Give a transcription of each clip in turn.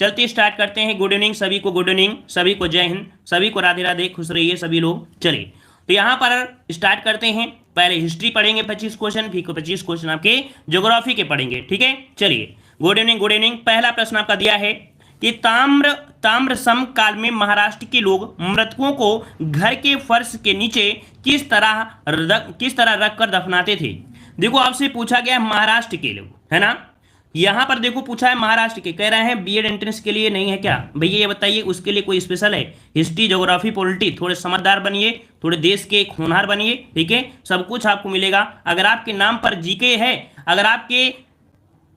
चलते स्टार्ट करते हैं। गुड इवनिंग सभी को, गुड इवनिंग सभी को, जय हिंद सभी को, राधे राधे, खुश रहिए सभी लोग। चलिए तो यहाँ पर स्टार्ट करते हैं। पहले हिस्ट्री पढ़ेंगे 25 क्वेश्चन, फिर 25 क्वेश्चन आपके ज्योग्राफी के पढ़ेंगे, ठीक है। चलिए गुड इवनिंग, गुड इवनिंग। पहला प्रश्न आपका दिया है कि ताम्र समकाल में महाराष्ट्र के लोग मृतकों को घर के फर्श के नीचे किस तरह रख कर दफनाते थे। देखो आपसे पूछा गया है महाराष्ट्र के लोग, है ना। यहां पर देखो पूछा है महाराष्ट्र के, कह रहे हैं बीएड एंट्रेंस के लिए नहीं है क्या भैया, ये बताइए उसके लिए कोई स्पेशल है। हिस्ट्री, ज्योग्राफी, पॉलिटी, थोड़े समझदार बनिए, थोड़े देश के एक होनहार बनिए, ठीक है। सब कुछ आपको मिलेगा। अगर आपके नाम पर जीके है, अगर आपके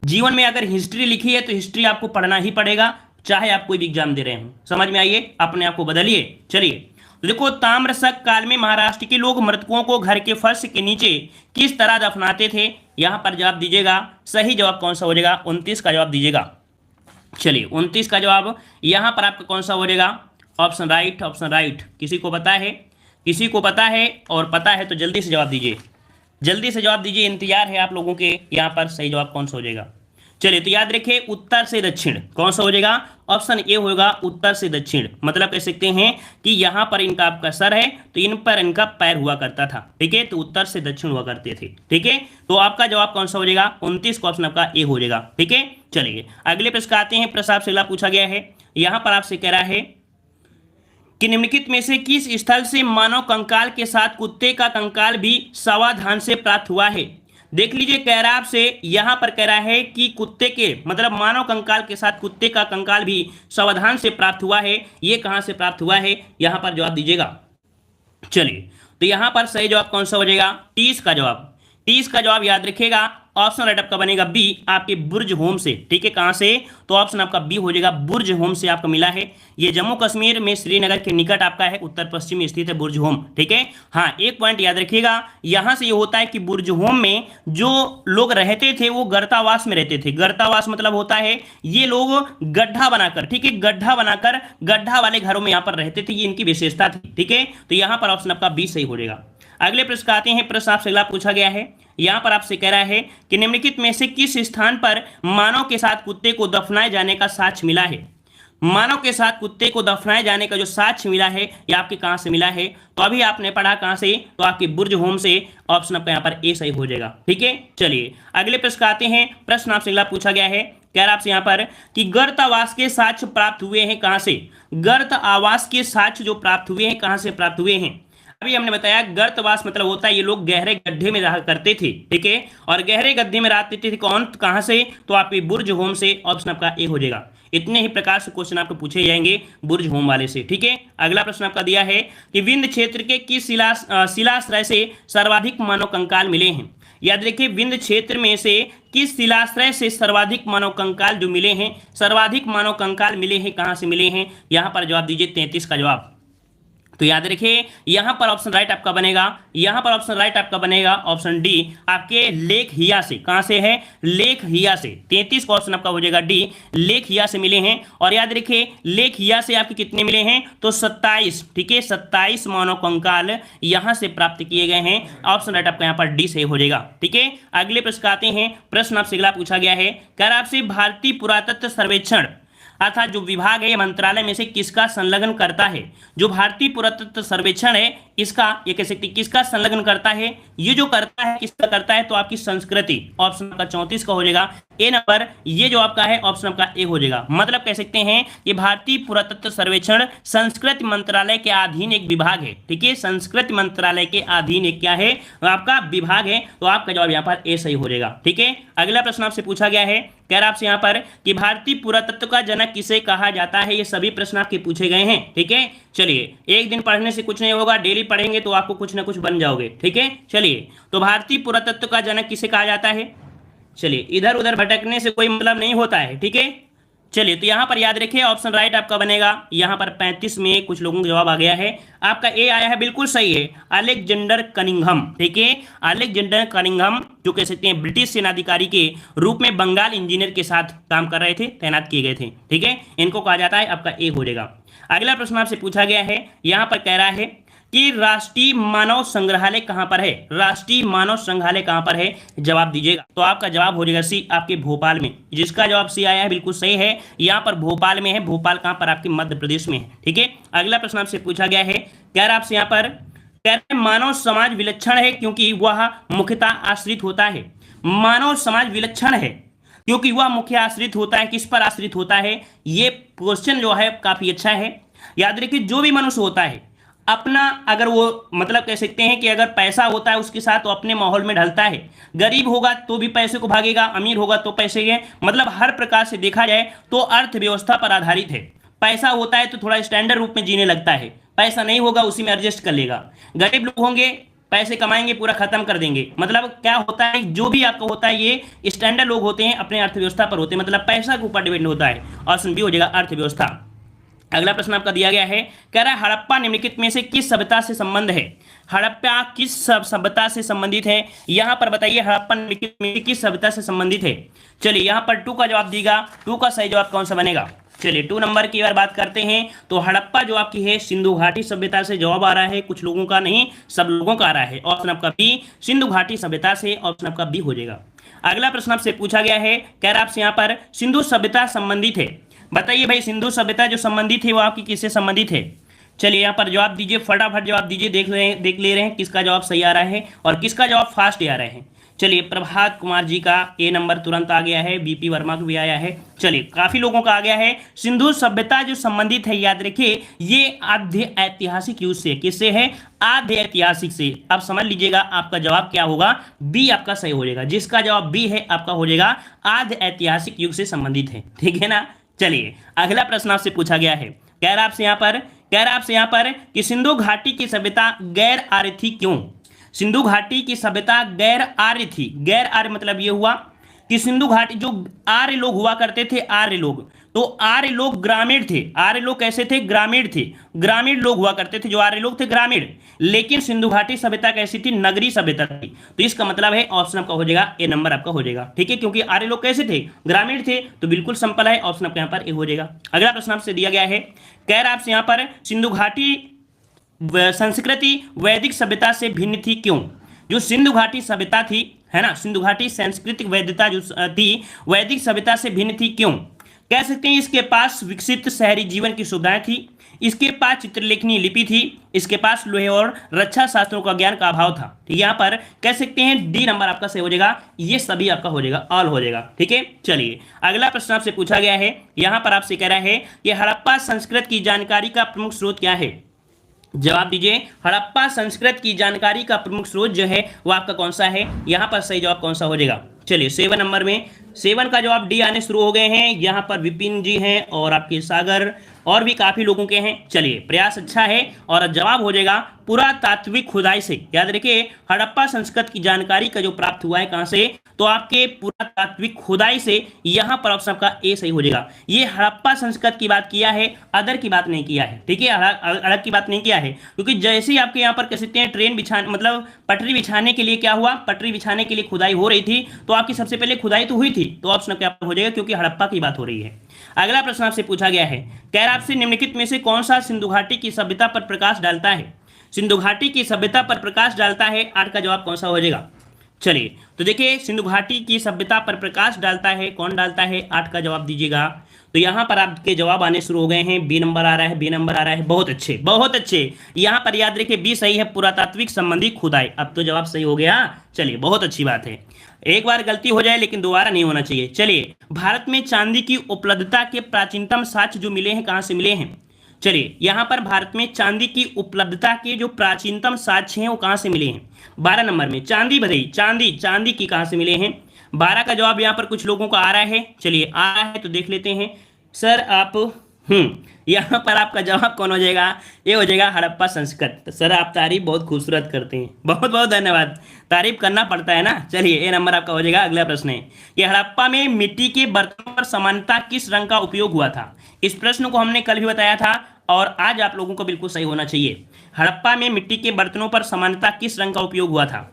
जीवन में अगर हिस्ट्री लिखी है तो हिस्ट्री आपको पढ़ना ही पड़ेगा, चाहे आप कोई भी एग्जाम दे रहे हो। समझ में आइए, अपने आप को बदलिए। चलिए तो देखो, ताम्रशक काल में महाराष्ट्र के लोग मृतकों को घर के फर्श के नीचे किस तरह दफनाते थे। यहां पर जवाब दीजिएगा। सही जवाब कौन सा हो जाएगा? 29 का जवाब दीजिएगा। चलिए 29 का जवाब यहां पर आपका कौन सा हो जाएगा? Option right, option right. किसी को पता है? किसी को पता है और पता है तो जल्दी से जवाब दीजिए, जल्दी से जवाब दीजिए। इंतजार है आप लोगों के। यहां पर सही जवाब कौन सा हो जाएगा? चलिए तो याद रखिए, उत्तर से दक्षिण कौन सा हो जाएगा? ऑप्शन ए होगा, उत्तर से दक्षिण। मतलब कह सकते हैं कि यहां पर इनका आपका सर है तो इन पर इनका पैर हुआ करता था, ठीक है। तो उत्तर से दक्षिण हुआ करते थे, ठीक है। तो आपका जवाब कौन सा हो जाएगा? 29 का ऑप्शन आपका ए हो जाएगा, ठीक है। चलिए अगले प्रश्न आते हैं। प्रश्न आपसे अगला पूछा गया है, यहां पर आपसे कह रहा है कि निम्नलिखित में से किस स्थल से मानव कंकाल के साथ कुत्ते का कंकाल भी सावधान से प्राप्त हुआ है। देख लीजिए, कह रहा है आपसे, यहां पर कह रहा है कि कुत्ते के मतलब मानव कंकाल के साथ कुत्ते का कंकाल भी सावधान से प्राप्त हुआ है। ये कहां से प्राप्त हुआ है? यहां पर जवाब दीजिएगा। चलिए तो यहां पर सही जवाब कौन सा हो जाएगा? 30 का जवाब। 30 का जवाब याद रखिएगा, ऑप्शन राइट आपका बनेगा बी, आपके बुर्ज होम से, ठीक है। कहां से? तो ऑप्शन आपका बी हो जाएगा, बुर्ज होम से आपको मिला है। ये जम्मू कश्मीर में श्रीनगर के निकट आपका है, उत्तर पश्चिम में स्थित है बुर्ज होम, ठीक है। हाँ, एक पॉइंट याद रखिएगा, यहां से ये होता है कि बुर्ज होम में जो लोग रहते थे वो गर्तावास में रहते थे। गर्तावास मतलब होता है ये लोग गड्ढा बनाकर, ठीक है, गड्ढा बनाकर गड्ढा वाले घरों में यहां पर रहते थे, ये इनकी विशेषता थी, ठीक है। तो यहां पर ऑप्शन आपका बी सही हो जाएगा। अगले प्रश्न आते हैं। प्रश्न आपसे अगला पूछा गया है, यहां पर आपसे कह रहा है कि निम्नलिखित में से किस स्थान पर मानव के साथ कुत्ते को दफनाए जाने का साक्ष्य मिला है। मानव के साथ कुत्ते को दफनाए जाने का जो साक्ष्य मिला है ये आपके कहां से मिला है? तो अभी आपने पढ़ा कहां से? तो आपके बुर्ज होम से। ऑप्शन आपका यहां पर ए सही हो जाएगा, ठीक है। चलिए अगले प्रश्न आते हैं। प्रश्न आपसे अगला पूछा गया है, कह रहा आपसे यहां पर कि गर्त आवास के साक्ष्य प्राप्त हुए हैं कहां से। गर्त आवास के साक्ष्य जो प्राप्त हुए हैं कहां से प्राप्त हुए हैं? अभी हमने बताया गर्तवास मतलब होता है ये लोग गहरे गड्ढे में रहा करते थे, ठीक है। और गहरे गड्ढे में रहते थे कौन, कहां से? तो आपके बुर्ज होम से। ऑप्शन आपका ए हो जाएगा। इतने ही प्रकार से क्वेश्चन आपको पूछे जाएंगे बुर्ज होम वाले से, ठीक है। अगला प्रश्न आपका दिया है कि विंध्य क्षेत्र के किस शिलाश्रय से सर्वाधिक मानव कंकाल मिले हैं। याद रखिए, विंध्य क्षेत्र में से किस शिलाश्रय से सर्वाधिक मानव कंकाल जो मिले हैं, सर्वाधिक मानव कंकाल मिले हैं, कहां से मिले हैं? यहां पर जवाब दीजिए 33 का जवाब। तो याद रखिए, यहां पर ऑप्शन राइट आपका बनेगा, यहां पर ऑप्शन राइट आपका बनेगा ऑप्शन डी, आपके लेक हिया से। कहां से है? लेक हिया से। 33 का ऑप्शन आपका हो जाएगा डी, लेक हिया से मिले हैं। और याद रखिए, लेक हिया से आपके कितने मिले हैं? तो 27, ठीक है, 27 मानव कंकाल यहां से प्राप्त किए गए हैं। ऑप्शन राइट आपका यहां पर डी सही हो जाएगा, ठीक है। अगले प्रश्न आते हैं। प्रश्न आपसे अगला पूछा गया है, कह रहा आपसे भारतीय पुरातत्व सर्वेक्षण अर्थात जो विभाग है मंत्रालय में से किसका संलग्न करता है। जो भारतीय पुरातत्व सर्वेक्षण है इसका, ये कह सकते किसका संलग्न करता है? ये जो करता है किसका करता है? तो आपकी संस्कृति। ऑप्शन आपका 34 का हो जाएगा ए नंबर। ये जो आपका है ऑप्शन आपका ए हो जाएगा। मतलब कह सकते हैं ये भारतीय पुरातत्व सर्वेक्षण संस्कृति मंत्रालय के अधीन एक विभाग है, ठीक है। संस्कृति मंत्रालय के अधीन एक क्या है? आपका विभाग है। तो आपका जवाब यहाँ पर ए सही हो जाएगा, ठीक है। अगला प्रश्न आपसे पूछा गया है, कह रहा आपसे यहाँ पर कि भारतीय पुरातत्व का जनक किसे कहा जाता है। ये सभी प्रश्न आपके पूछे गए हैं, ठीक है। चलिए, एक दिन पढ़ने से कुछ नहीं होगा, डेली पढ़ेंगे तो आपको कुछ ना कुछ बन जाओगे, ठीक है। चलिए, तो भारतीय पुरातत्व का जनक किसे कहा जाता है? चलिए, इधर उधर भटकने से कोई मतलब नहीं होता है, ठीक है। चलिए, तो यहां पर याद रखिए, ऑप्शन राइट आपका बनेगा। यहां पर 35 में कुछ लोगों का जवाब आ गया है, आपका ए आया है, बिल्कुल सही है, अलेक्जेंडर कनिंघम, ठीक है। अलेक्जेंडर कनिंघम जो कह सकते हैं ब्रिटिश सेनाधिकारी के रूप में बंगाल इंजीनियर के साथ काम कर रहे थे, तैनात किए गए थे, ठीक है। इनको कहा जाता है, आपका ए हो जाएगा। अगला प्रश्न आपसे पूछा गया है, यहां पर कह रहा है कि राष्ट्रीय मानव संग्रहालय कहां पर है? राष्ट्रीय मानव संग्रहालय कहां पर है? जवाब दीजिएगा। तो आपका जवाब हो जाएगा सी, आपके भोपाल में। जिसका जवाब सी आया है बिल्कुल सही है, यहां पर भोपाल में है। भोपाल कहां पर? आपके मध्य प्रदेश में है। ठीक है, अगला प्रश्न आपसे पूछा गया है, कह रहा आपसे यहां पर, कह रहे मानव समाज विलक्षण है क्योंकि वह मुख्यतः आश्रित होता है। मानव समाज विलक्षण है क्योंकि वह मुख्य आश्रित होता है। किस पर आश्रित होता है? ये क्वेश्चन जो है काफी अच्छा है। याद रखिए, जो भी मनुष्य होता है अपना, अगर वो मतलब कह सकते हैं कि अगर पैसा होता है उसके साथ तो अपने माहौल में ढलता है। गरीब होगा तो भी पैसे को भागेगा, अमीर होगा तो पैसे के, मतलब हर प्रकार से देखा जाए तो अर्थव्यवस्था पर आधारित है। पैसा होता है तो थोड़ा स्टैंडर्ड रूप में जीने लगता है, पैसा नहीं होगा उसी में एडजस्ट कर लेगा। गरीब लोग होंगे, पैसे कमाएंगे पूरा खत्म कर देंगे। मतलब क्या होता है, जो भी आपका होता है ये स्टैंडर्ड लोग होते हैं, अपने अर्थव्यवस्था पर होते हैं, मतलब पैसा के ऊपर डिपेंड होता है। ऑप्शन बी हो जाएगा अर्थव्यवस्था। अगला प्रश्न आपका दिया गया है, कह रहा है हड़प्पा निम्नलिखित में से किस सभ्यता से संबंध है? हड़प्पा किस सभ्यता से संबंधित है? यहां पर बताइए, हड़प्पा निम्नलिखित में किस सभ्यता से संबंधित है? चलिए यहां पर 2 का जवाब दीजिएगा। 2 का सही जवाब कौन सा बनेगा? चलिए 2 नंबर की बार बात करते हैं। तो हड़प्पा जो आपकी है सिंधु घाटी सभ्यता से जवाब आ रहा है, कुछ लोगों का नहीं, सब लोगों का आ रहा है। ऑप्शन आपका बी, सिंधु घाटी सभ्यता से, ऑप्शन आपका बी हो जाएगा। अगला प्रश्न आपसे पूछा गया है, कह रहा आपसे यहां पर सिंधु सभ्यता संबंधित है। बताइए भाई, सिंधु सभ्यता जो संबंधित है वो आपकी किससे संबंधित है? चलिए यहाँ पर जवाब दीजिए, फटाफट जवाब दीजिए। देख ले रहे हैं किसका जवाब सही आ रहा है और किसका जवाब फास्ट आ रहा है। चलिए प्रभात कुमार जी का ए नंबर तुरंत आ गया है, बीपी वर्मा का भी आया है। चलिए काफी लोगों का आ गया है। सिंधु सभ्यता जो संबंधित है, याद रखिए ये आद्य ऐतिहासिक युग से। किससे है? आद्य ऐतिहासिक से। अब समझ लीजिएगा आपका जवाब क्या होगा, बी आपका सही हो जाएगा। जिसका जवाब बी है आपका हो जाएगा आद्य ऐतिहासिक युग से संबंधित है। ठीक है ना। चलिए अगला प्रश्न आपसे पूछा गया है, कह रहा आपसे यहाँ पर कि सिंधु घाटी की सभ्यता गैर आर्य थी क्यों? सिंधु घाटी की सभ्यता गैर आर्य थी। गैर आर्य मतलब ये हुआ कि सिंधु घाटी जो आर्य लोग हुआ करते थे, आर्य लोग, तो आर्य लोग ग्रामीण थे। आर्य लोग कैसे थे? ग्रामीण थे। ग्रामीण लोग हुआ करते थे, जो आर्य लोग थे ग्रामीण। लेकिन सिंधु घाटी सभ्यता कैसी थी? नगरीय सभ्यता थी। तो इसका मतलब है ऑप्शन आपका हो जाएगा ए नंबर आपका हो जाएगा। ठीक है, क्योंकि आर्य लोग कैसे थे? ग्रामीण थे, तो बिल्कुल सिंपल है, ऑप्शन आपका यहाँ पर ए हो जाएगा। अगला प्रश्न आपसे दिया गया है, कह रहा आपसे यहाँ पर सिंधु घाटी संस्कृति वैदिक सभ्यता से भिन्न थी क्यों? जो सिंधु घाटी सभ्यता थी, है ना, सिंधु घाटी सांस्कृतिक वैधता जो थी वैदिक सभ्यता से भिन्न थी क्यों? कह सकते हैं इसके पास विकसित शहरी जीवन की सुविधाएं थी, इसके पास चित्रलेखनी लिपि थी, इसके पास लोहे और रक्षा शास्त्रों का ज्ञान का अभाव था। यहाँ पर कह सकते हैं डी नंबर आपका सही हो जाएगा। ये सभी आपका हो जाएगा, ऑल हो जाएगा। ठीक है, चलिए अगला प्रश्न आपसे पूछा गया है, यहाँ पर आपसे कह रहा है कि हड़प्पा संस्कृत की जानकारी का प्रमुख स्रोत क्या है? जवाब दीजिए, हड़प्पा संस्कृत की जानकारी का प्रमुख स्रोत जो है वो आपका कौन सा है? यहाँ पर सही जवाब कौन सा हो जाएगा? चलिए 7 नंबर में 7 का जवाब डी आने शुरू हो गए हैं। यहाँ पर विपिन जी हैं और आपके सागर और भी काफी लोगों के हैं। चलिए प्रयास अच्छा है और जवाब हो जाएगा पुरातात्विक खुदाई से। याद रखिए हड़प्पा संस्कृत की जानकारी का जो प्राप्त हुआ है कहां से? तो आपके पुरातात्विक खुदाई से। यहाँ पर ऑप्शन आपका ए सही हो जाएगा। ये हड़प्पा संस्कृत की बात किया है, अदर की बात नहीं किया है। ठीक है, अलग की बात नहीं किया है, क्योंकि जैसे ही आपके यहाँ पर कह सकते हैं ट्रेन बिछाने मतलब पटरी बिछाने के लिए क्या हुआ, पटरी बिछाने के लिए खुदाई हो रही थी, तो आपकी सबसे पहले खुदाई तो हुई थी, तो ऑप्शन क्या हो जाएगा, क्योंकि हड़प्पा की बात हो रही है। अगला प्रश्न आपसे पूछा गया है, कह रहा आपसे निम्नलिखित में से कौन सा सिंधु घाटी की सभ्यता पर प्रकाश डालता है? सिंधु घाटी की सभ्यता पर प्रकाश डालता है, 8 का जवाब कौन सा हो जाएगा? चलिए तो देखिए सिंधु घाटी की सभ्यता पर प्रकाश डालता है, कौन डालता है? 8 का जवाब दीजिएगा। तो यहाँ पर आपके जवाब आने शुरू हो गए हैं। बी नंबर आ रहा है, बी नंबर आ रहा है, बहुत अच्छे बहुत अच्छे। यहाँ पर याद रखिए बी सही है, पुरातात्विक संबंधी खुदाई। अब तो जवाब सही हो गया, चलिए बहुत अच्छी बात है। एक बार गलती हो जाए लेकिन दोबारा नहीं होना चाहिए। चलिए भारत में चांदी की उपलब्धता के प्राचीनतम साक्ष्य जो मिले हैं कहाँ से मिले हैं? चलिए यहाँ पर भारत में चांदी की उपलब्धता के जो प्राचीनतम साक्ष्य हैं वो कहाँ से मिले हैं? 12 नंबर में चांदी बताइए, चांदी की कहाँ से मिले हैं? 12 का जवाब यहाँ पर कुछ लोगों का आ रहा है। चलिए आ रहा है तो देख लेते हैं। सर आप यहाँ पर आपका जवाब कौन हो जाएगा? ये हो जाएगा हड़प्पा संस्कृत। सर आप तारीफ बहुत खूबसूरत करते हैं, बहुत बहुत धन्यवाद। तारीफ करना पड़ता है ना। चलिए ए नंबर आपका हो जाएगा। अगला प्रश्न है कि हड़प्पा में मिट्टी के बर्तनों पर सामान्यतः किस रंग का उपयोग हुआ था? इस प्रश्न को हमने कल भी बताया था और आज आप लोगों को बिल्कुल सही होना चाहिए। हड़प्पा में मिट्टी के बर्तनों पर सामान्यतः किस रंग का उपयोग हुआ था?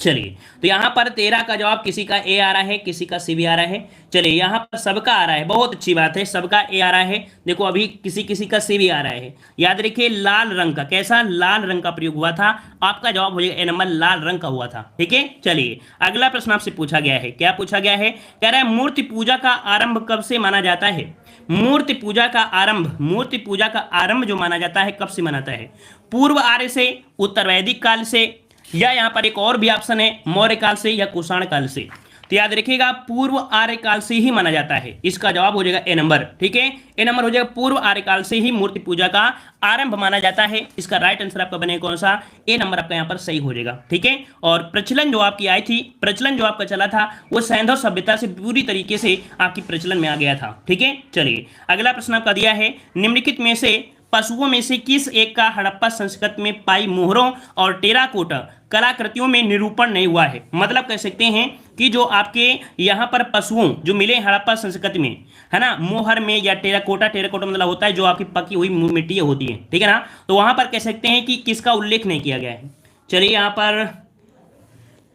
चलिए, तो यहाँ पर 13 का जवाब किसी का ए आ रहा है, किसी का सी भी आ रहा है। चलिए, यहाँ पर सबका आ रहा है, बहुत अच्छी बात है, सबका ए आ रहा है। देखो अभी किसी किसी का सी भी आ रहा है। याद रखिए लाल रंग का, कैसा लाल रंग का प्रयोग हुआ था, आपका जवाब हो जाएगा ए नंबर, लाल रंग का हुआ था। ठीक है, चलिए अगला प्रश्न आपसे पूछा गया है, क्या पूछा गया है, कह रहा है मूर्ति पूजा का आरंभ कब से माना जाता है। मूर्ति पूजा का आरंभ, मूर्ति पूजा का आरंभ जो माना जाता है कब से मनाता है, पूर्व आर्य से, उत्तर वैदिक काल से, या यहां पर एक और भी ऑप्शन है मौर्य काल से या कुषाण काल से। तो याद रखिएगा पूर्व आर्य काल से ही माना जाता है, इसका जवाब हो जाएगा ए नंबर। ठीक है, ए नंबर हो जाएगा, पूर्व आर्य काल से ही मूर्ति पूजा का आरंभ माना जाता है। इसका राइट आंसर आपका बनेगा कौन सा, ए नंबर आपका यहाँ पर सही हो जाएगा। ठीक है, और प्रचलन जो आपकी आई थी, प्रचलन जो आपका चला था वो सैंधव सभ्यता से पूरी तरीके से आपकी प्रचलन में आ गया था। ठीक है, चलिए अगला प्रश्न आपका दिया है, निम्नलिखित में से पशुओं में से किस एक का हड़प्पा संस्कृति में पाई मोहरों और टेराकोटा कलाकृतियों में निरूपण नहीं हुआ है। मतलब कह सकते हैं कि जो आपके यहाँ पर पशुओं जो मिले हड़प्पा संस्कृति में, है ना, मोहर में या टेराकोटा, टेराकोटा मतलब होता है जो आपकी पकी हुई मिट्टी होती है। ठीक है ना, तो वहां पर कह सकते हैं कि किसका उल्लेख नहीं किया गया है। चलिए, यहाँ पर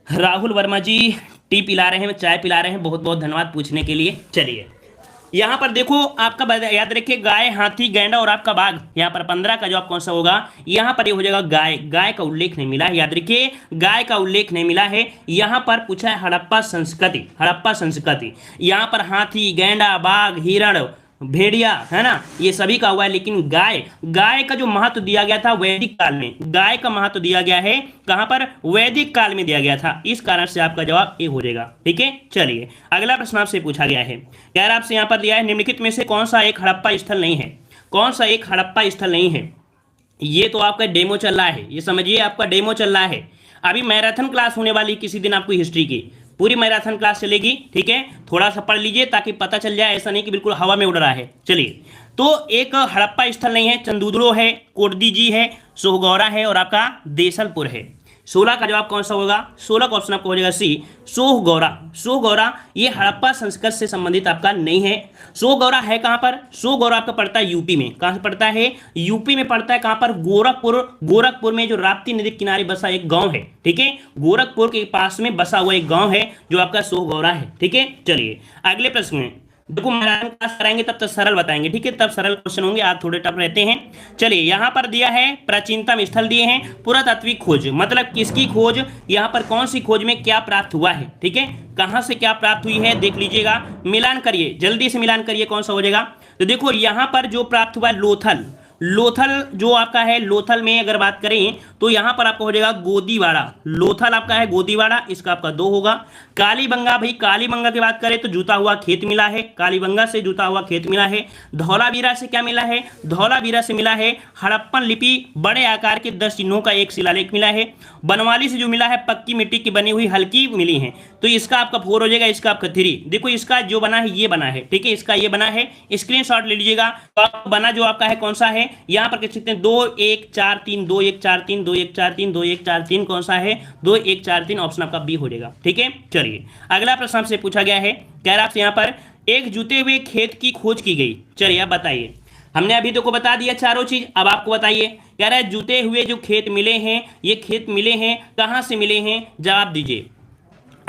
राहुल वर्मा जी टी पिला रहे हैं, चाय पिला रहे हैं, बहुत बहुत धन्यवाद पूछने के लिए। चलिए यहाँ पर देखो आपका याद रखिए गाय, हाथी, गैंडा और आपका बाघ, यहाँ पर 15 का जवाब कौन सा होगा, यहाँ पर ये हो जाएगा गाय। गाय का उल्लेख नहीं मिला है, याद रखिए गाय का उल्लेख नहीं मिला है। यहाँ पर पूछा है हड़प्पा संस्कृति, हड़प्पा संस्कृति, यहाँ पर हाथी, गैंडा, बाघ, हिरण, भेड़िया, है ना, ये सभी का हुआ है। लेकिन गाय, गाय का जो महत्व दिया गया था वैदिक काल में, गाय का महत्व दिया गया है कहां पर, वैदिक काल में दिया गया था। इस कारण से आपका जवाब ए हो जाएगा। ठीक है, चलिए अगला प्रश्न आपसे पूछा गया है, यार आपसे यहां पर दिया है, निम्नलिखित में से कौन सा एक हड़प्पा स्थल नहीं है, कौन सा एक हड़प्पा स्थल नहीं है। ये तो आपका डेमो चल रहा है, ये समझिए आपका डेमो चल रहा है। अभी मैराथन क्लास होने वाली किसी दिन आपको हिस्ट्री की, पूरी मैराथन क्लास चलेगी। ठीक है, थोड़ा सा पढ़ लीजिए ताकि पता चल जाए, ऐसा नहीं कि बिल्कुल हवा में उड़ रहा है। चलिए, तो एक हड़प्पा स्थल नहीं है, चंदूदड़ो है, कोटदीजी है, सोहगौरा है और आपका देसलपुर है। 16 का जवाब कौन सा होगा, 16 का ऑप्शन आपको हो जाएगा सी, सोहगौरा। सोहगौरा ये हड़प्पा संस्कृति से संबंधित आपका नहीं है। सोहगौरा है कहां पर, सोहगौरा आपका पड़ता है यूपी में। कहां से पड़ता है, यूपी में पड़ता है। कहां पर, गोरखपुर, गोरखपुर में जो राप्ती नदी के किनारे बसा एक गांव है। ठीक है, गोरखपुर के पास में बसा हुआ एक गांव है जो आपका सोहगौरा है। ठीक है, चलिए अगले प्रश्न में देखो, मैराथन क्लास कराएंगे तब तक सरल बताएंगे। ठीक है, तब सरल क्वेश्चन होंगे, आज थोड़े टफ रहते हैं। चलिए यहां पर दिया है प्राचीनतम स्थल दिए हैं, पुरातात्विक खोज, मतलब किसकी खोज, यहां पर कौन सी खोज में क्या प्राप्त हुआ है। ठीक है, कहां से क्या प्राप्त हुई है देख लीजिएगा, मिलान करिए, जल्दी से मिलान करिए कौन सा हो जाएगा। तो देखो यहां पर जो प्राप्त हुआ है लोथल, लोथल जो आपका है, लोथल में अगर बात करें तो यहां पर आपका हो जाएगा गोदीवाड़ा। लोथल आपका है गोदीवाड़ा, इसका आपका 2 होगा। कालीबंगा, भाई कालीबंगा की बात करें तो जुता हुआ खेत मिला है, कालीबंगा से जुता हुआ खेत मिला है। धौलावीरा से क्या मिला है, धौलावीरा से मिला है हड़प्पन लिपि, बड़े आकार के 10 चिन्हों का एक शिलालेख मिला है। बनवाली से जो मिला है पक्की मिट्टी की बनी हुई हल्की मिली है, तो इसका आपका 4 हो जाएगा, इसका आपका 3। देखो इसका जो बना है ये बना है। ठीक है, इसका ये बना है, स्क्रीनशॉट ले लीजिएगा। तो बना जो आपका है कौन सा है, यहां पर कह सकते हैं 2 1 4 3, 2 1 4 3, 2 1 4 3, 2 1 4 3, कौन सा है 2 1 4 3, ऑप्शन आपका बी हो जाएगा। ठीक है, चलिए अगला प्रश्न आपसे पूछा गया है, कह रहा आपसे यहां पर एक जुते हुए खेत की खोज की गई। चलिए आप बताइए, हमने अभी तो को बता दिया चारों चीज, अब आपको बताइए, कह रहा है जुते हुए जो खेत मिले हैं, ये खेत मिले हैं कहां से मिले हैं, जवाब दीजिए।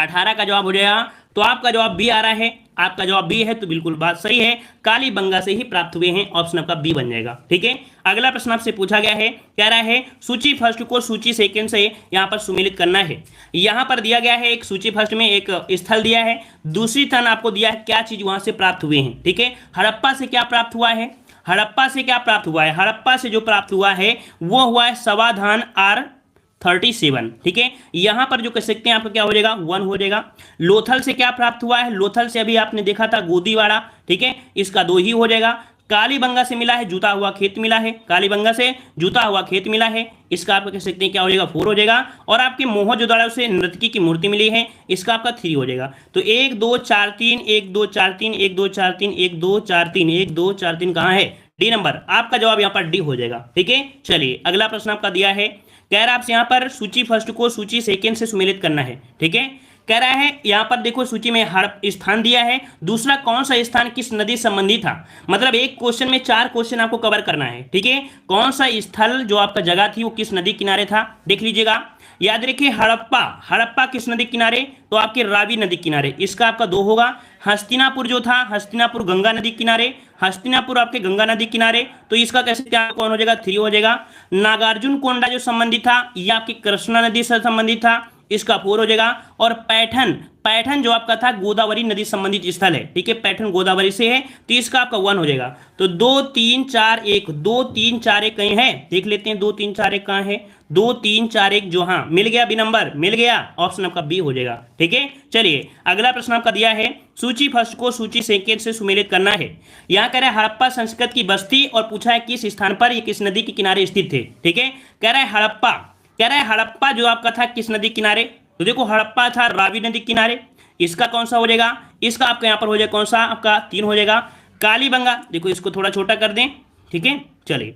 18 का जवाब हो जाएगा, तो आपका जवाब बी आ रहा है, आपका जवाब बी है, तो बिल्कुल बात सही है, कालीबंगा से ही प्राप्त हुए हैं, ऑप्शन आपका बी बन जाएगा। ठीक है, अगला प्रश्न आपसे पूछा गया है, कह रहा है सूची फर्स्ट को सूची सेकंड से यहां पर सुमेलित करना है। यहां पर दिया गया है एक सूची फर्स्ट में एक स्थल दिया है, दूसरी स्थान आपको दिया है क्या चीज वहां से प्राप्त हुए हैं। ठीक है, हड़प्पा से क्या प्राप्त हुआ है, हड़प्पा से क्या प्राप्त हुआ है, हड़प्पा से जो प्राप्त हुआ है वो हुआ है समाधान R37। ठीक है, यहां पर जो कह सकते हैं आपका क्या हो जाएगा 1 हो जाएगा। लोथल से क्या प्राप्त हुआ है, लोथल से अभी आपने देखा था गोदीवाड़ा। ठीक है, इसका 2 ही हो जाएगा। कालीबंगा से मिला है जुता हुआ खेत मिला है, कालीबंगा से जुता हुआ खेत मिला है, इसका आप कह सकते हैं क्या हो जाएगा 4 हो जाएगा। और आपके मोहनजोदड़ो से नर्तकी की मूर्ति मिली है, इसका आपका 3 हो जाएगा। तो 1 2 4 3, 1 2 4 3, 1 2 4 3, 1 2 4 3, 1 2 4 3 कहाँ है, डी नंबर, आपका जवाब यहाँ पर डी हो जाएगा। ठीक है, चलिए अगला प्रश्न आपका दिया है, कह रहा है आपसे यहाँ पर सूची फर्स्ट को सूची सेकेंड से सुमेलित करना है। ठीक है, कह रहा है यहाँ पर देखो सूची में हड़प स्थान दिया है, दूसरा कौन सा स्थान किस नदी संबंधी था, मतलब एक क्वेश्चन में 4 क्वेश्चन आपको कवर करना है। ठीक है, कौन सा स्थल जो आपका जगह थी वो किस नदी किनारे था, देख लीजिएगा। याद रखिए हड़प्पा, हड़प्पा किस नदी किनारे, तो आपके रावी नदी किनारे, इसका आपका 2 होगा। हस्तिनापुर जो था, हस्तिनापुर गंगा नदी किनारे, हस्तिनापुर आपके गंगा नदी किनारे, तो इसका कैसे क्या कौन हो जाएगा, 3 हो जाएगा। नागार्जुन कोंडा जो संबंधित था ये आपकी कृष्णा नदी से संबंधित था, इसका 4 हो जाएगा। और पैठन, पैठन जो आपका था गोदावरी नदी संबंधित स्थल है, ठीक है, पैठन गोदावरी से है, तो इसका आपका 1 हो जाएगा। तो 2 3 4 1, 2 3 4 1 कहीं है, देख लेते हैं 2 3 4 1 कहाँ है, 2 3 4 1 जो, हाँ मिल गया, बी नंबर मिल गया, ऑप्शन आपका बी हो जाएगा, ठीक है। चलिए अगला प्रश्न आपका दिया है, सूची फर्स्ट को सूची सेकंड से सुमेलित करना है। यहाँ कह रहा है हड़प्पा संस्कृत की बस्ती, और पूछा है किस स्थान पर, ये किस नदी के किनारे स्थित थे, ठीक है। कह रहा है हड़प्पा, कह रहा है हड़प्पा जो आपका था किस नदी किनारे, तो देखो हड़प्पा था रावी नदी किनारे, इसका कौन सा हो जाएगा, इसका आपका यहाँ पर हो जाएगा कौन सा, आपका 3 हो जाएगा। कालीबंगा, देखो इसको थोड़ा छोटा कर दें, ठीक है। चलिए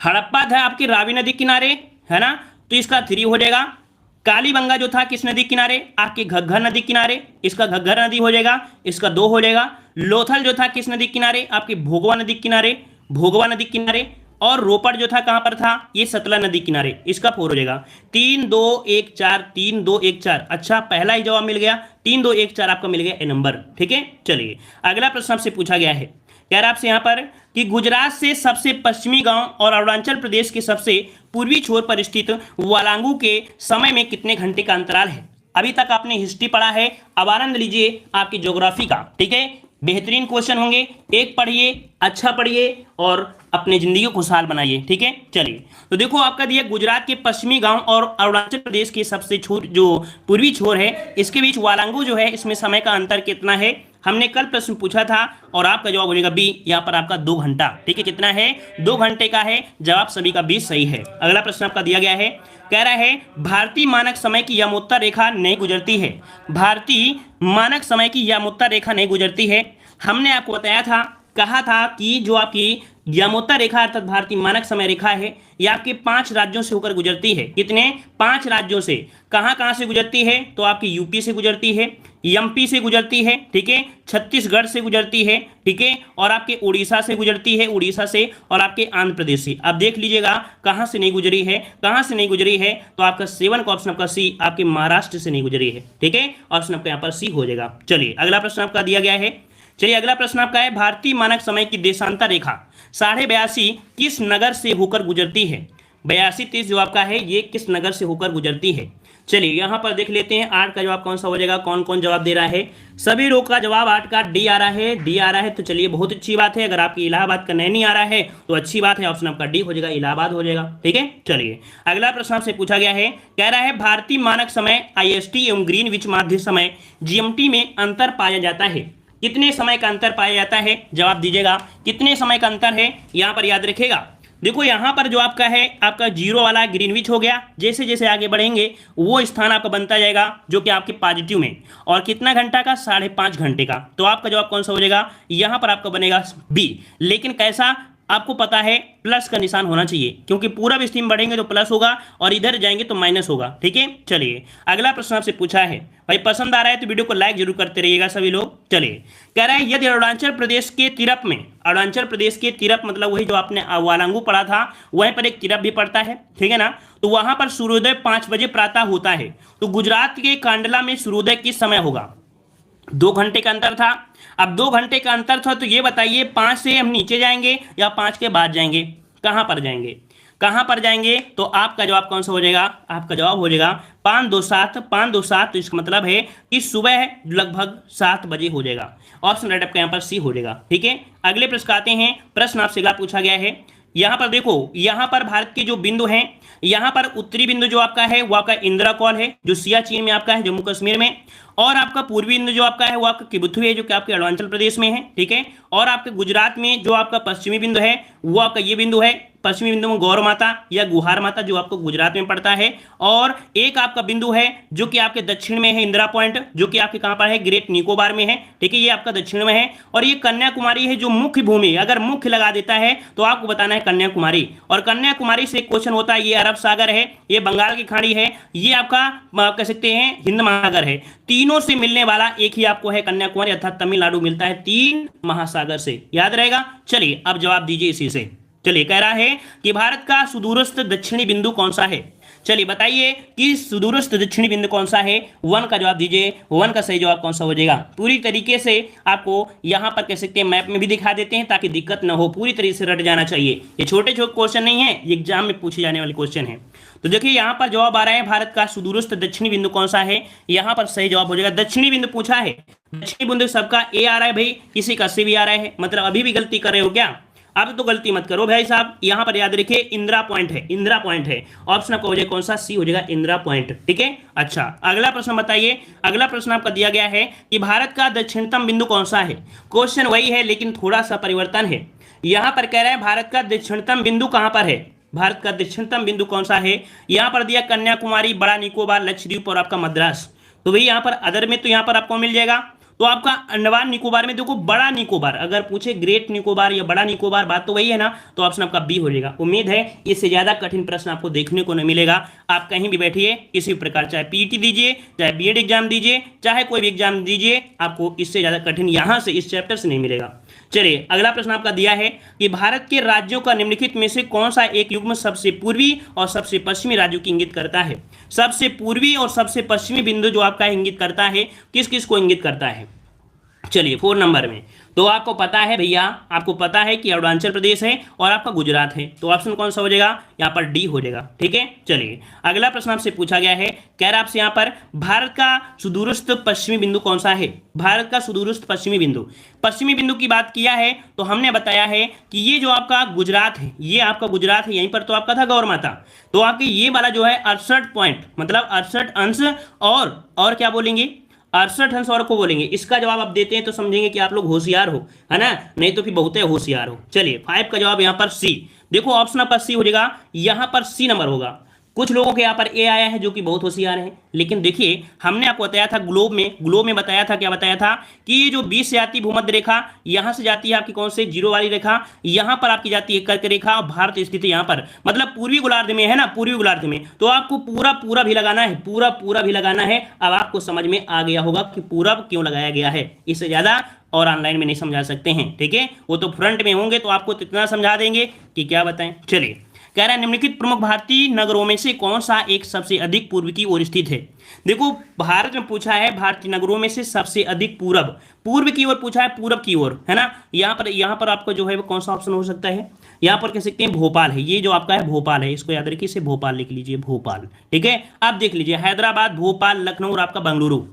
हड़प्पा था आपकी रावी नदी किनारे, है ना, तो इसका 3 हो जाएगा। कालीबंगा जो था किस नदी किनारे, आपके घग्गर नदी किनारे, इसका घग्गर नदी हो जाएगा, इसका 2 हो जाएगा। लोथल जो था किस नदी किनारे, आपके भोगवा नदी किनारे, भोगवा नदी किनारे। और रोपड़ जो था कहां पर था, ये सतला नदी किनारे, इसका 4 हो जाएगा। 3 2 1 4, 3 2 1 4, अच्छा पहला ही जवाब मिल गया, 3 2 1 4 आपका मिल गया ए नंबर, ठीक है। चलिए अगला प्रश्न आपसे पूछा गया है, कह रहा है आपसे यहाँ पर कि गुजरात से सबसे पश्चिमी गांव और अरुणाचल प्रदेश के सबसे पूर्वी छोर पर स्थित वालांगू के समय में कितने घंटे का अंतराल है। अभी तक आपने हिस्ट्री पढ़ा है, अब आनंद लीजिए आपकी ज्योग्राफी का, ठीक है। बेहतरीन क्वेश्चन होंगे, एक पढ़िए, अच्छा पढ़िए और अपनी जिंदगी को खुशहाल बनाइए, ठीक है। चलिए तो देखो आपका दिया गुजरात के पश्चिमी गांव और अरुणाचल प्रदेश के सबसे छोर जो पूर्वी छोर है, इसके बीच वालांगू जो है, इसमें समय का अंतर कितना है। हमने कल प्रश्न पूछा था और आपका जवाब हो जाएगा बी, यहाँ पर आपका 2 घंटा, ठीक है। कितना है, 2 घंटे का है, जवाब सभी का बी सही है। अगला प्रश्न आपका दिया गया है, कह रहा है भारतीय मानक समय की यमोत्तर रेखा नहीं गुजरती है, भारतीय मानक समय की यमोत्तर रेखा नहीं गुजरती है। हमने आपको बताया था, कहा था कि जो आपकी यमोत्तर रेखा अर्थात भारतीय मानक समय रेखा है, ये आपके 5 राज्यों से होकर गुजरती है। कितने, 5 राज्यों से। कहां कहां से गुजरती है, तो आपकी यूपी से गुजरती है, एमपी से गुजरती है, ठीक है, छत्तीसगढ़ से गुजरती है, ठीक है, और आपके उड़ीसा से गुजरती है, उड़ीसा से, और आपके आंध्र प्रदेश से। अब देख लीजिएगा कहां से नहीं गुजरी है, कहां से नहीं गुजरी है, तो आपका 7 का ऑप्शन आपका सी, आपके महाराष्ट्र से नहीं गुजरी है, ठीक है, ऑप्शन आपका यहाँ पर सी हो जाएगा। चलिए अगला प्रश्न आपका दिया गया है, चलिए अगला प्रश्न आपका है भारतीय मानक समय की देशांतर रेखा 82.5 किस नगर से होकर गुजरती है। 82-30 जो आपका है ये किस नगर से होकर गुजरती है। चलिए यहाँ पर देख लेते हैं 8 का जवाब कौन सा हो जाएगा, कौन कौन जवाब दे रहा है। सभी लोग का जवाब 8 का डी आ रहा है, डी आ रहा है, तो चलिए बहुत अच्छी बात है। अगर आपकी इलाहाबाद का नहीं आ रहा है तो अच्छी बात है, ऑप्शन आपका डी हो जाएगा, इलाहाबाद हो जाएगा, ठीक है। चलिए अगला प्रश्न आपसे पूछा गया है, कह रहा है भारतीय मानक समय IST एवं ग्रीनविच माध्य समय GMT में अंतर पाया जाता है। कितने समय का अंतर पाया जाता है, जवाब दीजिएगा, कितने समय का अंतर है। यहां पर याद रखेगा, देखो यहां पर जो आपका है, आपका 0 वाला ग्रीनविच हो गया, जैसे जैसे आगे बढ़ेंगे वो स्थान आपका बनता जाएगा जो कि आपके पॉजिटिव में, और कितना घंटा का, 5.5 घंटे का। तो आपका जवाब कौन सा हो जाएगा, यहां पर आपका बनेगा बी। लेकिन कैसा, आपको पता है प्लस का निशान होना चाहिए, क्योंकि पूरा भी स्ट्रीम बढ़ेंगे तो प्लस होगा और इधर जाएंगे तो माइनस होगा, ठीक है। चलिए अगला प्रश्न आपसे पूछा है, भाई पसंद आ रहा है तो वीडियो को लाइक जरूर करते रहिएगा सभी लोग। चलिए कह रहा है यदि अरुणाचल प्रदेश के तिरप में, अरुणाचल प्रदेश के तिरप मतलब वही जो आपने वालांगू पढ़ा था, वहीं पर एक तिरप भी पड़ता है, ठीक है ना, तो वहां पर सूर्योदय 5 बजे प्रातः होता है। तो गुजरात के कांडला में सूर्योदय किस समय होगा। 2 घंटे का अंतर था, अब 2 घंटे का अंतर था, तो ये बताइए 5 से हम नीचे जाएंगे या 5 के बाद जाएंगे, कहां पर जाएंगे, कहां पर जाएंगे। तो आपका जवाब कौन सा हो जाएगा, आपका जवाब हो जाएगा 5-2-7, 5-2-7, तो इसका मतलब है कि सुबह लगभग 7 बजे हो जाएगा। ऑप्शन राइट आपका यहाँ पर सी हो जाएगा, ठीक है। अगले प्रश्न आते हैं, प्रश्न आपसे अगला पूछा गया है, यहां पर देखो, यहां पर भारत के जो बिंदु हैं, यहां पर उत्तरी बिंदु जो आपका है वो आपका इंदिरा कौल है, जो सियाचिन में आपका है, जम्मू कश्मीर में, और आपका पूर्वी बिंदु जो आपका है वो आपका किबुथु है, जो कि आपके अरुणाचल प्रदेश में है, ठीक है। और आपके गुजरात में जो आपका पश्चिमी बिंदु है वो आपका ये बिंदु है, पश्चिमी बिंदु में गौर माता या गुहार माता, जो आपको गुजरात में पड़ता है। और एक आपका बिंदु है जो कि आपके दक्षिण में है, इंदिरा पॉइंट, जो कि आपके कहां पर है, ग्रेट निकोबार में है, ठीक है, ये आपका दक्षिण में है। और ये कन्याकुमारी है, जो मुख्य भूमि, अगर मुख्य लगा देता है तो आपको बताना है कन्याकुमारी। और कन्याकुमारी से क्वेश्चन होता है, ये अरब सागर है, ये बंगाल की खाड़ी है, ये आपका कह सकते हैं हिंद महासागर है। तीनों से मिलने वाला एक ही आपको है कन्याकुमारी, अर्थात तमिलनाडु मिलता है 3 महासागर से, याद रहेगा। चलिए अब जवाब दीजिए इसी से। चलिए कह रहा है कि भारत का सुदूरस्थ दक्षिणी बिंदु कौन सा है। चलिए बताइए कि सुदूरस्थ दक्षिणी बिंदु कौन सा है, 1 का जवाब दीजिए। 1 का सही जवाब कौन सा हो जाएगा। पूरी तरीके से आपको यहां पर कह सकते हैं मैप में भी दिखा देते हैं ताकि दिक्कत ना हो, पूरी तरीके से रट जाना चाहिए। ये छोटे छोटे क्वेश्चन नहीं है, ये एग्जाम में पूछे जाने वाले क्वेश्चन है। तो देखिए यहां पर जवाब आ रहा है भारत का सुदूरस्थ दक्षिणी बिंदु कौन सा है, यहां पर सही जवाब हो जाएगा दक्षिणी बिंदु पूछा है। दक्षिणी बिंदु सबका ए आ रहा है भाई, किसी का सी भी आ रहा है, मतलब अभी भी गलती कर रहे हो क्या। अब तो गलती मत करो भाई साहब, यहां पर याद रखिए इंदिरा पॉइंट है, इंदिरा पॉइंट है। ऑप्शन आपका हो जाएगा कौन सा, सी हो जाएगा इंदिरा पॉइंट। ठीक है, अच्छा अगला प्रश्न बताइए। अगला प्रश्न आपका दिया गया है कि भारत का दक्षिणतम बिंदु कौन सा है। क्वेश्चन वही है लेकिन थोड़ा सा परिवर्तन है। यहां पर कह रहा है भारत का दक्षिणतम बिंदु कहां पर है, भारत का दक्षिणतम बिंदु कौन सा है। यहां पर दिया कन्याकुमारी, बड़ा निकोबार, लक्षद्वीप और आपका मद्रास। तो भाई यहां पर अदर में तो यहां पर आपको मिल जाएगा, तो आपका अंडमान निकोबार में देखो बड़ा निकोबार, अगर पूछे ग्रेट निकोबार या बड़ा निकोबार, बात तो वही है ना, तो ऑप्शन आपका बी हो जाएगा। उम्मीद है इससे ज्यादा कठिन प्रश्न आपको देखने को नहीं मिलेगा। आप कहीं भी बैठिए, किसी भी प्रकार, चाहे पीईटी दीजिए, चाहे बीएड एग्जाम दीजिए, चाहे कोई भी एग्जाम दीजिए, आपको इससे ज्यादा कठिन यहां से इस चैप्टर से नहीं मिलेगा। चलिए अगला प्रश्न आपका दिया है कि भारत के राज्यों का निम्नलिखित में से कौन सा एक युग्म सबसे पूर्वी और सबसे पश्चिमी राज्यों की इंगित करता है। सबसे पूर्वी और सबसे पश्चिमी बिंदु जो आपका इंगित करता है, किस किस को इंगित करता है। चलिए 4 नंबर में तो आपको पता है भैया, आपको पता है कि अरुणाचल प्रदेश है और आपका गुजरात है, तो ऑप्शन कौन सा हो जाएगा, यहाँ पर डी हो जाएगा। ठीक है, चलिए अगला प्रश्न आपसे पूछा गया है, कह रहा आपसे यहाँ पर भारत का सुदूरस्थ पश्चिमी बिंदु कौन सा है। भारत का सुदूरस्थ पश्चिमी बिंदु, पश्चिमी बिंदु की बात किया है तो हमने बताया है कि ये जो आपका गुजरात है, ये आपका गुजरात है, यहीं पर तो आपका था गौर माता, तो आपके ये वाला जो है 68 पॉइंट, मतलब 68 अंश और क्या बोलेंगे, 68 अंश और को बोलेंगे। इसका जवाब आप देते हैं तो समझेंगे कि आप लोग होशियार हो, है ना, नहीं तो फिर बहुत होशियार हो। चलिए 5 का जवाब यहाँ पर सी, देखो ऑप्शन आपका सी हो जाएगा, यहाँ पर सी नंबर होगा। कुछ लोगों के यहाँ पर ए आया है जो कि बहुत होशियार है, लेकिन देखिए हमने आपको बताया था ग्लोब में बताया था, क्या बताया था कि ये जो 20 से आती भूमध्य रेखा, यहां से जाती है आपकी कौन से, जीरो वाली रेखा, यहां पर आपकी जाती है कर्क रेखा, और भारत स्थित है यहां पर, मतलब पूर्वी गोलार्ध में है ना, पूर्वी गोलार्ध में। तो आपको पूरा भी लगाना है, पूरा भी लगाना है। अब आपको समझ में आ गया होगा कि पूरा क्यों लगाया गया है, इससे ज्यादा और ऑनलाइन में नहीं समझा सकते हैं। ठीक है, वो तो फ्रंट में होंगे तो आपको इतना समझा देंगे कि क्या बताएं। चलिए कह रहा है निम्नलिखित प्रमुख भारतीय नगरों में से कौन सा एक सबसे अधिक पूर्व की ओर स्थित है। देखो भारत में पूछा है भारतीय नगरों में से सबसे अधिक पूर्व की ओर पूछा है, पूरब की ओर, है ना। यहाँ पर आपको जो है वो कौन सा ऑप्शन हो सकता है, यहाँ पर कह सकते हैं भोपाल है, ये जो आपका है भोपाल है, इसको याद रखिए, इसे भोपाल लिख लीजिए, भोपाल। ठीक है, आप देख लीजिए हैदराबाद, भोपाल, लखनऊ और आपका बेंगलुरु।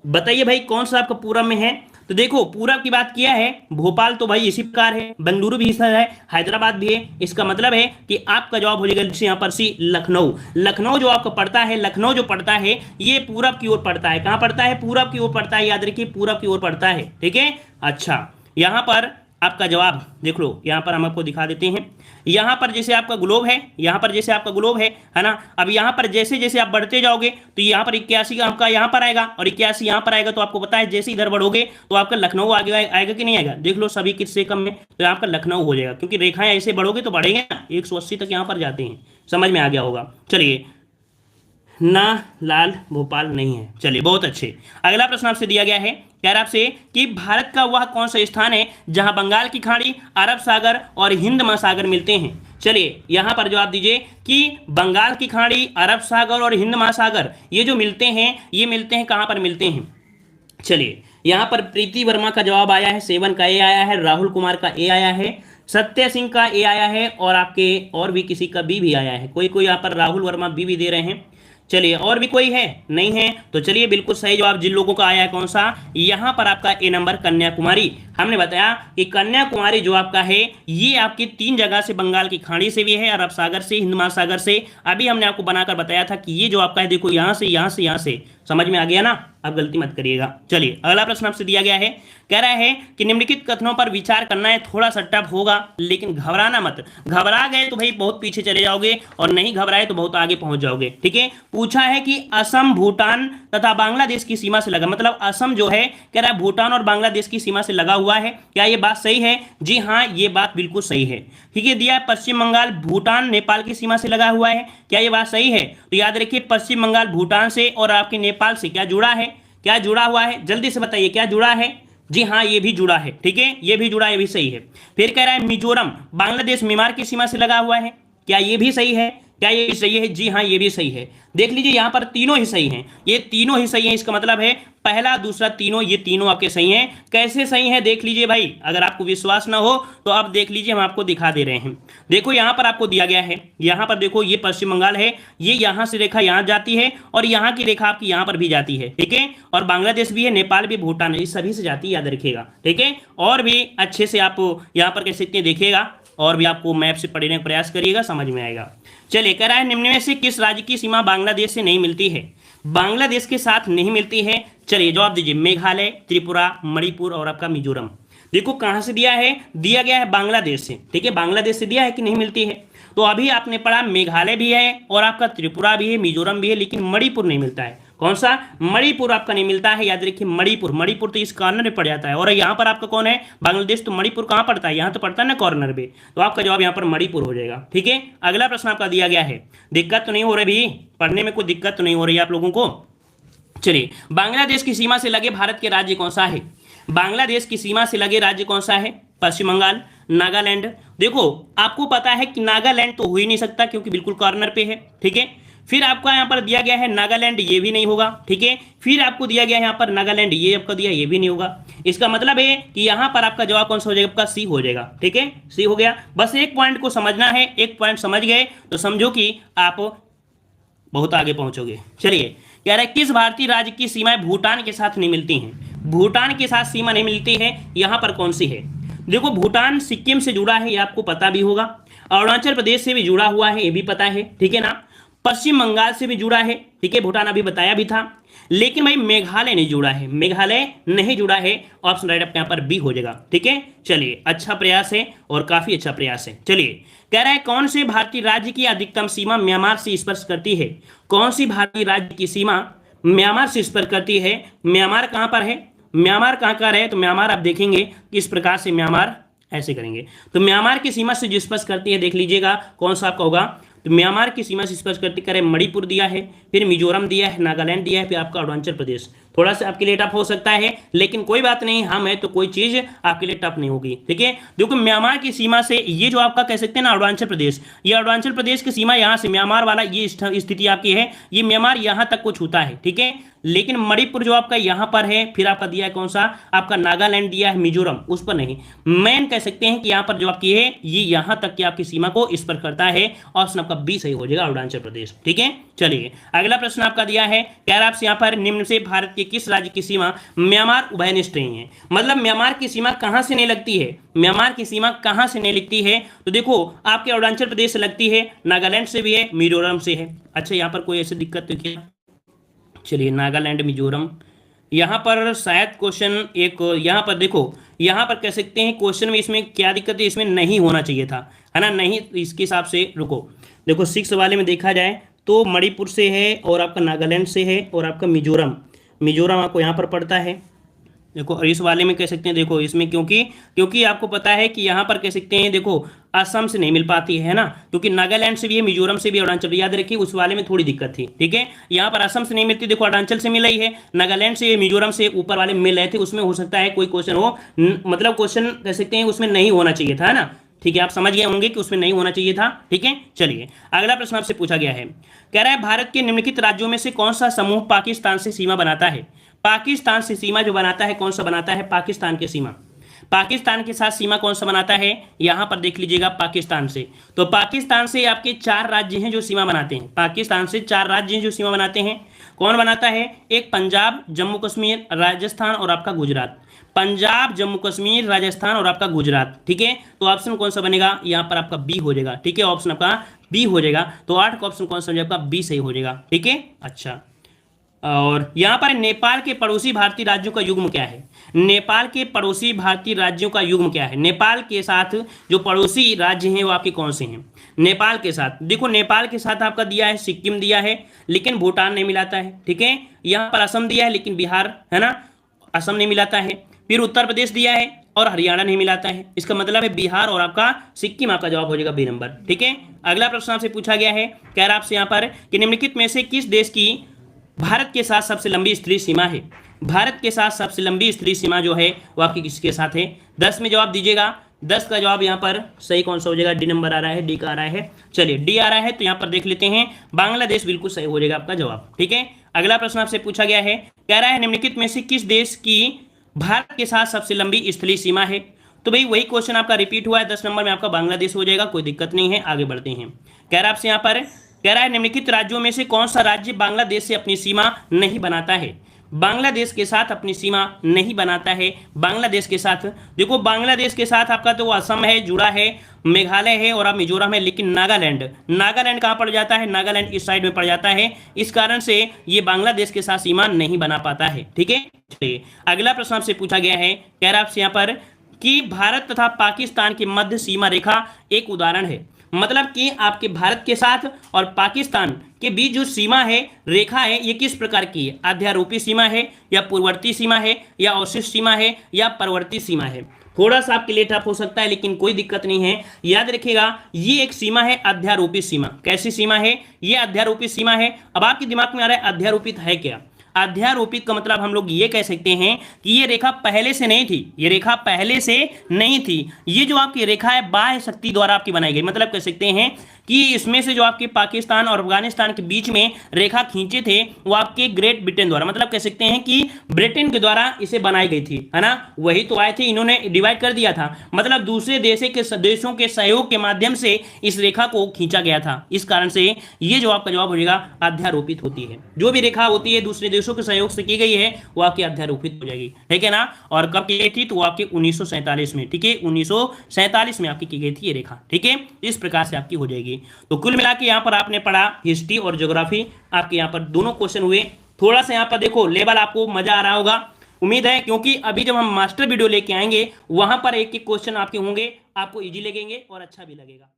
बताइए भाई कौन सा आपका पूरब में है। तो देखो पूरब की बात किया है, भोपाल तो भाई इसी प्रकार है, बेंगलुरु भी इसी है, हैदराबाद भी है। इसका मतलब है कि आपका जवाब हो जाएगा यहाँ पर सी, लखनऊ। लखनऊ जो आपको पड़ता है, लखनऊ जो पड़ता है ये पूरब की ओर पड़ता है। कहाँ पड़ता है, पूरब की ओर पड़ता है, याद रखिए पूरब की ओर पड़ता है। ठीक है, अच्छा यहाँ पर आपका जवाब देख लो, यहाँ पर हम आपको दिखा देते हैं। यहाँ पर जैसे आपका ग्लोब है, यहाँ पर जैसे आपका ग्लोब है ना। अब यहाँ पर जैसे जैसे आप बढ़ते जाओगे तो यहाँ पर 81 का आपका यहाँ पर आएगा और 81 यहाँ पर आएगा, तो आपको पता है जैसे इधर बढ़ोगे तो आपका लखनऊ आगे आएगा कि नहीं आएगा। देख लो सभी किससे कम में, तो आपका लखनऊ हो जाएगा, क्योंकि रेखाएं ऐसे बढ़ोगे तो बढ़ेंगे ना, 180 तक यहाँ पर जाते हैं। समझ में आ गया होगा। चलिए ना लाल भोपाल नहीं है। चलिए बहुत अच्छे। अगला प्रश्न आपसे दिया गया है, कह रहा आपसे कि भारत का वह कौन सा स्थान है जहां बंगाल की खाड़ी, अरब सागर और हिंद महासागर मिलते हैं। चलिए यहां पर जवाब दीजिए कि बंगाल की खाड़ी, अरब सागर और हिंद महासागर ये जो मिलते हैं, ये मिलते हैं कहां पर मिलते हैं। चलिए यहां पर प्रीति वर्मा का जवाब आया है, 7 का ए आया है, राहुल कुमार का ए आया है, सत्य सिंह का ए आया है और आपके और भी किसी का बी भी आया है। कोई यहाँ पर राहुल वर्मा बी दे रहे हैं। चलिए और भी कोई है, नहीं है, तो चलिए बिल्कुल सही जवाब जिन लोगों का आया है कौन सा, यहाँ पर आपका ए नंबर कन्याकुमारी। हमने बताया कि कन्याकुमारी जो आपका है ये आपकी 3 जगह से, बंगाल की खाड़ी से भी है, अरब सागर से, हिंद महासागर से। अभी हमने आपको बनाकर बताया था कि ये जो आपका है देखो यहाँ से यहाँ से यहाँ से, समझ में आ गया ना, अब गलती मत करिएगा। चलिए अगला प्रश्न आपसे दिया गया है, कह रहा है कि निम्नलिखित कथनों पर विचार करना है, थोड़ा सा टफ होगा लेकिन घबराना मत। घबरा गए तो भाई बहुत पीछे चले जाओगे और नहीं घबराए तो बहुत आगे पहुंच जाओगे। ठीक है, पूछा है कि असम, भूटान तथा बांग्लादेश की सीमा से लगा, मतलब असम जो है कह रहा है भूटान और बांग्लादेश की सीमा से लगा हुआ है। क्या ये बात सही है? जी हाँ, ये बात बिल्कुल सही है। ठीक है, दिया है पश्चिम बंगाल, भूटान, नेपाल की सीमा से लगा हुआ है। क्या ये बात सही है? तो याद रखिए पश्चिम बंगाल भूटान से और आपके नेपाल से क्या जुड़ा है, क्या जुड़ा हुआ है, जल्दी से बताइए क्या जुड़ा है। जी हाँ, ये भी जुड़ा है। ठीक है, ये भी जुड़ा है, ये भी सही है। फिर कह रहा है मिजोरम बांग्लादेश म्यांमार की सीमा से लगा हुआ है। क्या ये भी सही है? क्या ये भी सही है? जी हाँ, ये भी सही है। देख लीजिए यहाँ पर तीनों ही सही हैं, ये तीनों ही सही हैं। इसका मतलब है पहला दूसरा तीनों, ये तीनों आपके सही हैं। कैसे सही हैं देख लीजिए भाई, अगर आपको विश्वास ना हो तो आप देख लीजिए, हम आपको दिखा दे रहे हैं। देखो यहाँ पर आपको दिया गया है, यहाँ पर देखो ये पश्चिम बंगाल है, ये यहाँ से रेखा यहाँ जाती है और यहाँ की रेखा आपकी यहाँ पर भी जाती है, ठीक है। और बांग्लादेश भी है, नेपाल भी, भूटान है, इस सभी से जाती है, याद रखिएगा, ठीक है। और भी अच्छे से आप यहाँ पर कह सकते हैं देखिएगा, और भी आपको मैप से पढ़ने का प्रयास करिएगा, समझ में आएगा। चलिए, कह रहा है निम्न में से किस राज्य की सीमा बांग्लादेश से नहीं मिलती है? बांग्लादेश के साथ नहीं मिलती है। चलिए जवाब दीजिए, मेघालय, त्रिपुरा, मणिपुर और आपका मिजोरम। देखो कहां से दिया है, दिया गया है बांग्लादेश से, ठीक है। बांग्लादेश से दिया है कि नहीं मिलती है, तो अभी आपने पढ़ा मेघालय भी है और आपका त्रिपुरा भी है, मिजोरम भी है, लेकिन मणिपुर नहीं मिलता है। कौन सा? मणिपुर आपका नहीं मिलता है, याद रखिए मणिपुर। मणिपुर तो इस कॉर्नर में पड़ जाता है, और यहाँ पर आपका कौन है? बांग्लादेश। तो मणिपुर कहाँ पड़ता है? यहाँ तो पड़ता है ना कॉर्नर पे, तो आपका जवाब यहाँ पर मणिपुर हो जाएगा, ठीक है। अगला प्रश्न आपका दिया गया है, दिक्कत तो नहीं हो रही भी, पढ़ने में कोई दिक्कत तो नहीं हो रही है आप लोगों को? चलिए, बांग्लादेश की सीमा से लगे भारत के राज्य कौन सा है? बांग्लादेश की सीमा से लगे राज्य कौन सा है? पश्चिम बंगाल, नागालैंड। देखो आपको पता है कि नागालैंड तो हो ही नहीं सकता क्योंकि बिल्कुल कॉर्नर पे है, ठीक है। फिर आपका यहाँ पर दिया गया है नागालैंड, ये भी नहीं होगा, ठीक है। फिर आपको दिया गया है यहाँ पर नागालैंड, ये आपको दिया, ये भी नहीं होगा। इसका मतलब है कि यहाँ पर आपका जवाब कौन सा हो जाएगा? आपका सी हो जाएगा, ठीक है, सी हो गया। बस एक पॉइंट को समझना है, एक पॉइंट समझ गए तो समझो कि आप बहुत आगे पहुंचोगे। चलिए, कह रहा है किस भारतीय राज्य की सीमाएं भूटान के साथ नहीं मिलती हैं? भूटान के साथ सीमा नहीं मिलती है, यहाँ पर कौन सी है? देखो भूटान सिक्किम से जुड़ा है, ये आपको पता भी होगा। अरुणाचल प्रदेश से भी जुड़ा हुआ है, ये भी पता है, ठीक है ना। पश्चिम बंगाल से भी जुड़ा है, ठीक है, भूटान अभी बताया भी था। लेकिन भाई मेघालय नहीं जुड़ा है, मेघालय नहीं जुड़ा है। ऑप्शन राइट आपके यहाँ पर बी हो जाएगा, ठीक है। चलिए, अच्छा प्रयास है और काफी अच्छा प्रयास है। चलिए, कह रहा है कौन से भारतीय राज्य की अधिकतम सीमा म्यांमार से स्पर्श करती है? कौन सी भारतीय राज्य की सीमा म्यांमार से स्पर्श करती है? म्यांमार कहां पर है? म्यांमार कहां का है? तो म्यांमार आप देखेंगे किस प्रकार से, म्यांमार ऐसे करेंगे तो म्यांमार की सीमा से जो स्पर्श करती है, देख लीजिएगा कौन सा आपका होगा। तो म्यांमार की सीमा से स्पर्श करती करे, मणिपुर दिया है, फिर मिजोरम दिया है, नागालैंड दिया है, फिर आपका अरुणाचल प्रदेश। थोड़ा सा आपके लिए टफ हो सकता है, लेकिन कोई बात नहीं, हम है तो कोई चीज आपके लिए टफ नहीं होगी, ठीक है। देखो म्यांमार की सीमा से ये जो आपका कह सकते हैं ना अरुणाचल प्रदेश, ये अरुणाचल प्रदेश की सीमा यहाँ से म्यांमार वाला ये स्थिति आपकी है, ये म्यांमार यहाँ तक को छूता है, ठीक है। लेकिन मणिपुर जो आपका यहाँ पर है, फिर आपका दिया है कौन सा? आपका नागालैंड दिया है, मिजोरम उस पर नहीं। मेन कह सकते हैं कि यहाँ पर जो आपकी है ये यहाँ तक की आपकी सीमा को स्पर्श करता है। ऑप्शन आपका बी सही हो जाएगा, अरुणाचल प्रदेश, ठीक है। चलिए, अगला प्रश्न आपका दिया है, कह रहा है आपसे यहाँ पर निम्न से भारत के किस राज्य की सीमा म्यांमार उभयनिष्ठ नहीं है? मतलब म्यांमार की सीमा कहां से नहीं लगती है? म्यांमार की सीमा कहां से नहीं लगती है? तो देखो आपके अरुणाचल प्रदेश से लगती है, नागालैंड से भी है, मिजोरम से है। अच्छा, यहाँ पर कोई ऐसी दिक्कत तो क्या? चलिए, नागालैंड, मिजोरम, यहाँ पर शायद क्वेश्चन एक, यहाँ पर देखो, यहाँ पर कह सकते हैं क्वेश्चन में इसमें क्या दिक्कत है, इसमें नहीं होना चाहिए था, है ना, नहीं। इसके हिसाब से रुको, देखो 6 वाले में देखा जाए तो मणिपुर से है और आपका नागालैंड से है और आपका मिजोरम आपको यहाँ पर पड़ता है। देखो, और इस वाले में कह सकते हैं, देखो इसमें क्योंकि आपको पता है कि यहाँ पर कह सकते हैं, देखो असम से नहीं मिल पाती है ना, क्योंकि नागालैंड से भी है, मिजोरम से भी, अरुणाचल, याद रखिए उस वाले में थोड़ी दिक्कत थी, ठीक है। यहाँ पर असम से नहीं मिलती, देखो अरुणाचल से मिल रही है, नागालैंड से, मिजोरम से ऊपर वाले मिल रहे थे, उसमें हो सकता है कोई क्वेश्चन हो, मतलब क्वेश्चन कह सकते हैं उसमें नहीं होना चाहिए था, है ना, ठीक है। आप समझ गए होंगे कि उसमें नहीं होना चाहिए था, ठीक है। चलिए, अगला प्रश्न आपसे पूछा गया है, कह रहा है भारत के निम्नलिखित राज्यों में से कौन सा समूह पाकिस्तान से सीमा बनाता है? पाकिस्तान से सीमा जो बनाता है, कौन सा बनाता है? पाकिस्तान की सीमा, पाकिस्तान के साथ सीमा कौन सा बनाता है? यहां पर देख लीजिएगा, पाकिस्तान से। तो पाकिस्तान से आपके 4 राज्य हैं जो सीमा बनाते हैं, पाकिस्तान से 4 राज्य हैं जो सीमा बनाते हैं। कौन बनाता है? एक पंजाब, जम्मू कश्मीर, राजस्थान और आपका गुजरात। पंजाब, जम्मू कश्मीर, राजस्थान और आपका गुजरात, ठीक है। तो ऑप्शन कौन सा बनेगा? यहाँ पर आपका बी हो जाएगा, ठीक है, ऑप्शन आपका बी हो जाएगा। तो 8 का ऑप्शन कौन सा हो जाएगा? बी सही हो जाएगा, ठीक है। अच्छा, और यहाँ पर नेपाल के पड़ोसी भारतीय राज्यों का युग्म क्या है? नेपाल के पड़ोसी भारतीय राज्यों का युग्म क्या है? नेपाल के साथ जो पड़ोसी राज्य हैं वो आपके कौन से हैं? नेपाल के साथ, देखो नेपाल के साथ आपका दिया है सिक्किम दिया है, लेकिन भूटान नहीं मिलाता है, ठीक है। यहाँ पर असम दिया है, लेकिन बिहार, है ना, असम नहीं मिलाता है। फिर उत्तर प्रदेश दिया है और हरियाणा नहीं मिलाता है। इसका मतलब है बिहार और आपका सिक्किम आपका जवाब हो जाएगा बी नंबर, ठीक है। अगला प्रश्न आपसे पूछा गया है, कह रहा आपसे यहाँ पर कि निम्नलिखित में से किस देश की भारत के साथ सबसे लंबी स्तरीय सीमा है? भारत के साथ सबसे लंबी स्तरीय सीमा जो है वो आपकी किसके साथ है? 10 में जवाब दीजिएगा, 10 का जवाब यहाँ पर सही कौन सा हो जाएगा? डी नंबर आ रहा है, डी का आ रहा है। चलिए डी आ रहा है तो यहाँ पर देख लेते हैं, बांग्लादेश बिल्कुल सही हो जाएगा आपका जवाब। ठीक है, अगला प्रश्न आपसे पूछा गया है, कह रहा है निम्नलिखित में से किस देश की भारत के साथ सबसे लंबी स्थलीय सीमा है? तो भाई वही क्वेश्चन आपका रिपीट हुआ है, 10 नंबर में आपका बांग्लादेश हो जाएगा, कोई दिक्कत नहीं है। आगे बढ़ते हैं, कह रहा है आपसे यहाँ पर, कह रहा है निम्नलिखित राज्यों में से कौन सा राज्य बांग्लादेश से अपनी सीमा नहीं बनाता है? बांग्लादेश के साथ अपनी सीमा नहीं बनाता है। बांग्लादेश के साथ देखो, बांग्लादेश के साथ आपका तो असम है, जुड़ा है, मेघालय है और अब मिजोरम है, लेकिन नागालैंड, नागालैंड कहाँ पड़ जाता है? नागालैंड इस साइड में पड़ जाता है, इस कारण से ये बांग्लादेश के साथ सीमा नहीं बना पाता है। ठीक है, चलिए अगला प्रश्न आपसे पूछा गया है, कह रहा है आपसे यहाँ पर कि भारत तथा पाकिस्तान की मध्य सीमा रेखा एक उदाहरण है। मतलब कि आपके भारत के साथ और पाकिस्तान के बीच जो सीमा है, रेखा है, ये किस प्रकार की है? अध्यारोपी सीमा है या पूर्ववर्ती सीमा है या अवशिष्ट सीमा है या परवर्ती सीमा है? थोड़ा सा आपके लिए टफ हो सकता है, लेकिन कोई दिक्कत नहीं है। याद रखिएगा, ये एक सीमा है अध्यारोपी सीमा। कैसी सीमा है? ये अध्यारोपी सीमा है। अब आपके दिमाग में आ रहा है अध्यारोपित है क्या? अध्यारोपित का मतलब हम लोग ये कह सकते हैं कि ये रेखा पहले से नहीं थी, ये रेखा पहले से नहीं थी। ये जो आपकी रेखा है बाह्य शक्ति द्वारा आपकी बनाई गई। मतलब कह सकते हैं कि इसमें से जो आपके पाकिस्तान और अफगानिस्तान के बीच में रेखा खींचे थे वो आपके ग्रेट ब्रिटेन द्वारा, मतलब कह सकते हैं कि ब्रिटेन के द्वारा इसे बनाई गई थी, है ना। वही तो आए थे, इन्होंने डिवाइड कर दिया था, मतलब दूसरे देशों के सहयोग के माध्यम से इस रेखा को खींचा गया था। इस कारण से ये जो आपका जवाब हो जाएगा अध्यारोपित होती है। जो भी रेखा होती है दूसरे देशों के सहयोग से की गई है वो आपकी अध्यारोपित हो जाएगी। ठीक है ना। और कब की गई थी? तो वो आपके 1947 में। ठीक है, 1947 में आपकी की गई थी ये रेखा। ठीक है, इस प्रकार से आपकी हो जाएगी। तो कुल मिला के यहाँ पर आपने पढ़ा हिस्ट्री और ज्योग्राफी, आपके यहाँ पर दोनों क्वेश्चन हुए। थोड़ा सा यहाँ पर देखो लेवल आपको मजा आ रहा होगा, उम्मीद है, क्योंकि अभी जब हम मास्टर वीडियो लेके आएंगे वहां पर एक एक क्वेश्चन आपके होंगे, आपको इजी लगेंगे और अच्छा भी लगेगा।